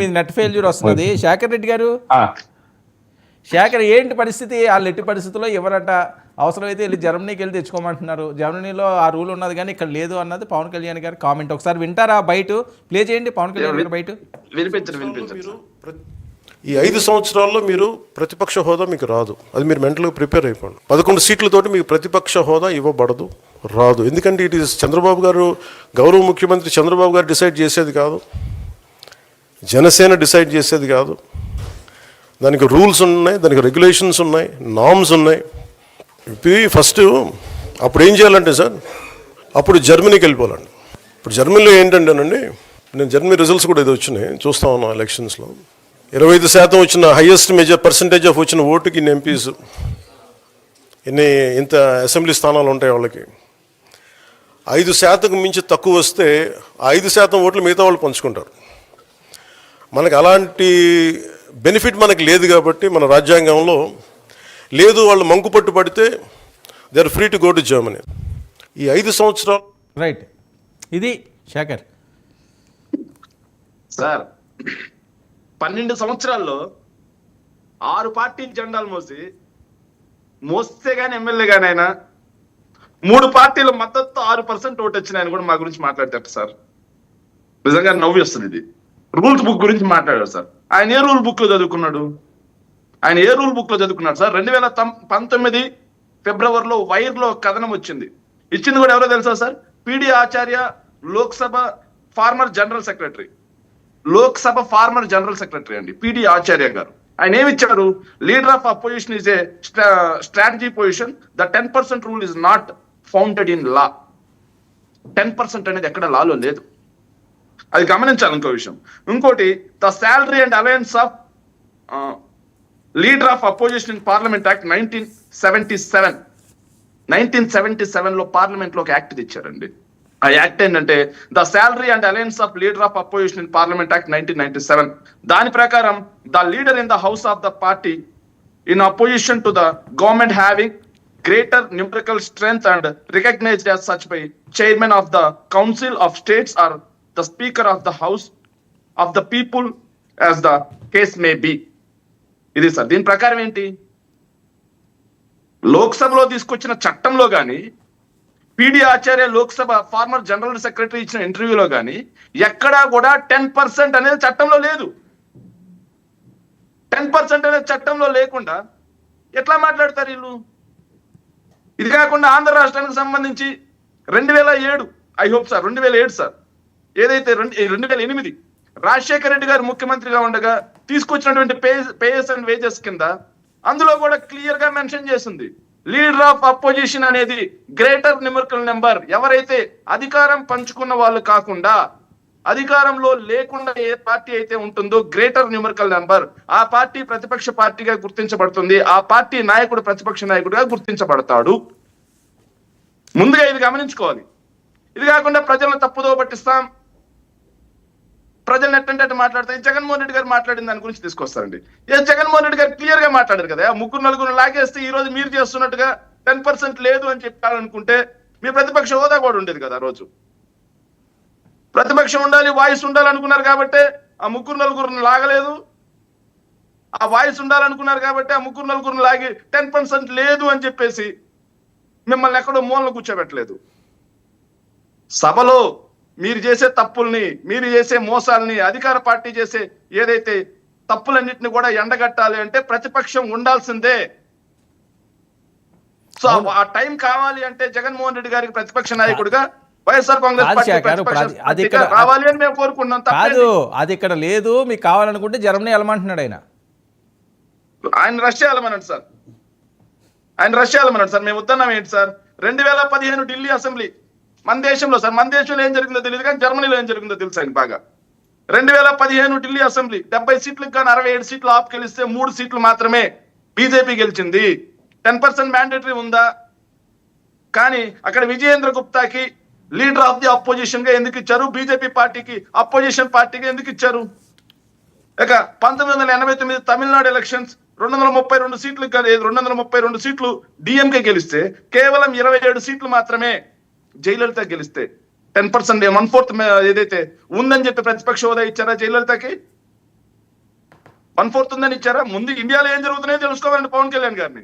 మీ net failure వస్తున్నది. శేఖర్ రెడ్డి గారు, శేఖర్ ఏంటి పరిస్థితి? వాళ్ళు ఎట్టి పరిస్థితుల్లో ఎవరట, అవసరమైతే వెళ్ళి జర్మనీకి వెళ్ళి తెచ్చుకోమంటున్నారు. జర్మనీలో ఆ రూల్ ఉన్నది కానీ ఇక్కడ లేదు అన్నది పవన్ కళ్యాణ్ గారి కామెంట్. ఒకసారి వింటారా? బయట ప్లే చేయండి పవన్ కళ్యాణ్ గారు బయట. ఈ 5 సంవత్సరాల్లో మీరు ప్రతిపక్ష హోదా మీకు రాదు. అది మీరు మెంటల్గా ప్రిపేర్ అయిపోండి. 11 సీట్లతోటి మీకు ప్రతిపక్ష హోదా ఇవ్వబడదు, రాదు. ఎందుకంటే ఇట్ ఈస్ చంద్రబాబు గారు, గౌరవ ముఖ్యమంత్రి చంద్రబాబు గారు డిసైడ్ చేసేది కాదు, జనసేన డిసైడ్ చేసేది కాదు. దానికి రూల్స్ ఉన్నాయి, దానికి రెగ్యులేషన్స్ ఉన్నాయి, నామ్స్ ఉన్నాయి. ఫస్ట్ అప్పుడు ఏం చేయాలంటే సార్, అప్పుడు జర్మనీకి వెళ్ళిపోవాలండి. ఇప్పుడు జర్మనీలో ఏంటంటేనండి, నేను జర్మనీ రిజల్ట్స్ కూడా ఇది వచ్చినాయి, చూస్తా ఉన్నాను. ఎలక్షన్స్లో 25% వచ్చిన హైయెస్ట్ పర్సంటేజ్ ఆఫ్ వచ్చిన ఓటుకి ఇన్ని ఎంపీస్, ఇంత అసెంబ్లీ స్థానాలు ఉంటాయి వాళ్ళకి. 5% మించి తక్కువ వస్తే 5% ఓట్లు మిగతా వాళ్ళు పంచుకుంటారు. మనకు అలాంటి బెనిఫిట్ మనకు లేదు కాబట్టి మన రాజ్యాంగంలో లేదు. వాళ్ళు మంకుపట్టు పడితే they are free to go to Germany. ఈ 5 సంవత్సరాలు రైట్. ఇది శేఖర్ సార్, 12 సంవత్సరాల్లో 6 పార్టీ జెండాలు మోస్తే కానీ ఎమ్మెల్యే కానీ ఆయన 3 పార్టీల మద్దతు 6% ఓటు వచ్చినాయని కూడా మా గురించి మాట్లాడతారు సార్. నిజంగా నవ్వు వస్తుంది. ఇది రూల్స్ బుక్ గురించి మాట్లాడారు సార్. ఆయన ఏ రూల్ బుక్ లో చదువుకున్నాడు? ఆయన ఏ రూల్ బుక్ లో చదువుకున్నాడు సార్? 2019 ఫిబ్రవరిలో వైర్లో కథనం వచ్చింది. ఇచ్చింది కూడా ఎవరో తెలుసా sir? PD Acharya, Lok Sabha former general secretary, Lok Sabha former general secretary అండి పిడి ఆచార్య గారు. ఆయన ఏమిచ్చారు? Leader of opposition is a strategy position. The 10% rule is not founded in law. 10% అనేది ఎక్కడ లాలో లేదు. అది గమనించాలి. ఇంకో విషయం, ఇంకోటి, the salary and alliance of leader of opposition in parliament act 1977 లో పార్లమెంట్ లో ఒక యాక్ట్ ఇచ్చారండి. ఆ యాక్ట్ ఏంటంటే the salary and alliance of leader of opposition in parliament act 1997. దాని ప్రకారం the leader in the house of the party in opposition to the government having greater numerical strength and recognized as such by chairman of the council of states or the speaker of the house of the people as the case may be. ఇది sir. దీని ప్రకారం ఏంటి? లోక్సభలో తీసుకొచ్చిన చట్టంలో కానీ, పిడి Acharya Lok Sabha former general secretary ఇచ్చిన ఇంటర్వ్యూలో కానీ ఎక్కడా కూడా 10% అనేది చట్టంలో లేదు. 10% అనేది చట్టంలో లేకుండా ఎట్లా మాట్లాడతారు వీళ్ళు? ఇది కాకుండా ఆంధ్ర రాష్ట్రానికి సంబంధించి 2007, ఐ హోప్ సార్ 2007 సార్, ఏదైతే 2008 రాజశేఖర రెడ్డి గారు ముఖ్యమంత్రిగా ఉండగా తీసుకొచ్చినటువంటి పేస్ అండ్ వేజెస్ కింద అందులో కూడా క్లియర్ గా మెన్షన్ చేసింది, లీడర్ ఆఫ్ అపోజిషన్ అనేది గ్రేటర్ న్యూమరికల్ నెంబర్. ఎవరైతే అధికారం పంచుకున్న వాళ్ళు కాకుండా, అధికారంలో లేకుండా ఏ పార్టీ అయితే ఉంటుందో గ్రేటర్ న్యూమరికల్ నెంబర్, ఆ పార్టీ ప్రతిపక్ష పార్టీగా గుర్తించబడుతుంది. ఆ పార్టీ నాయకుడు ప్రతిపక్ష నాయకుడిగా గుర్తించబడతాడు. ముందుగా ఇది గమనించుకోవాలి. ఇది కాకుండా ప్రజలను తప్పుదో పట్టిస్తాం, ప్రజలను ఎట్టంటే మాట్లాడతాయి. జగన్మోహన్ రెడ్డి గారు మాట్లాడిన దాని గురించి తీసుకొస్తారండి. జగన్మోహన్ రెడ్డి గారు క్లియర్ గా మాట్లాడారు కదా, 3-4 లాగేస్తే ఈ రోజు మీరు చేస్తున్నట్టుగా 10% లేదు అని చెప్పాలనుకుంటే మీ ప్రతిపక్ష హోదా కూడా ఉండేది కదా. రోజు ప్రతిపక్షం ఉండాలి, వాయిస్ ఉండాలనుకున్నారు కాబట్టి ఆ 3-4 లాగలేదు. ఆ వాయిస్ ఉండాలనుకున్నారు కాబట్టి ఆ 3-4 లాగి 10% లేదు అని చెప్పేసి మిమ్మల్ని ఎక్కడో మూలన కూర్చోబెట్టలేదు. సభలో మీరు చేసే తప్పుల్ని, మీరు చేసే మోసాలని, అధికార పార్టీ చేసే ఏదైతే తప్పులన్నింటినీ కూడా ఎండగట్టాలి అంటే ప్రతిపక్షం ఉండాల్సిందే. సో ఆ టైం కావాలి అంటే జగన్మోహన్ రెడ్డి గారికి ప్రతిపక్ష నాయకుడిగా వైఎస్ఆర్ కాంగ్రెస్ పార్టీ రావాలి అని మేము కోరుకుంటున్నాం. కాదు, అది ఇక్కడ లేదు. మీకు కావాలనుకుంటే జర్మనీ వెళ్ళమంటున్నాడు ఆయన రష్యా వెళ్ళమన్నాడు సార్. ఆయన రష్యా వెళ్ళమన్నాడు సార్. మేము వద్దన్నాం ఏంటి సార్? 2015 ఢిల్లీ అసెంబ్లీ మన దేశంలో సార్, మన దేశంలో ఏం జరిగిందో తెలియదు కానీ జర్మనీలో ఏం జరిగిందో తెలుసు ఆయన బాగా. 2015 ఢిల్లీ అసెంబ్లీ 70 సీట్లకు కానీ 67 సీట్లు ఆప్ గెలిస్తే 3 సీట్లు మాత్రమే బీజేపీ గెలిచింది. 10% మ్యాండేటరీ ఉందా? కానీ అక్కడ విజయేంద్ర గుప్తాకి లీడర్ ఆఫ్ ది అపోజిషన్ గా ఎందుకు ఇచ్చారు? బీజేపీ పార్టీకి అపోజిషన్ పార్టీగా ఎందుకు ఇచ్చారు? ఇక 1989 తమిళనాడు ఎలక్షన్స్ 232 సీట్లు 232 సీట్లు డిఎంకే గెలిస్తే కేవలం 27 సీట్లు మాత్రమే జయలలిత గెలిస్తే 10% 1/4 ఏదైతే ఉందని చెప్పి ప్రతిపక్ష హోదా ఇచ్చారా జయలలితకి? 1/4 ఉందని ఇచ్చారా? ముందు ఇండియాలో ఏం జరుగుతున్నాయో తెలుసుకోవాలండి పవన్ కళ్యాణ్ గారిని.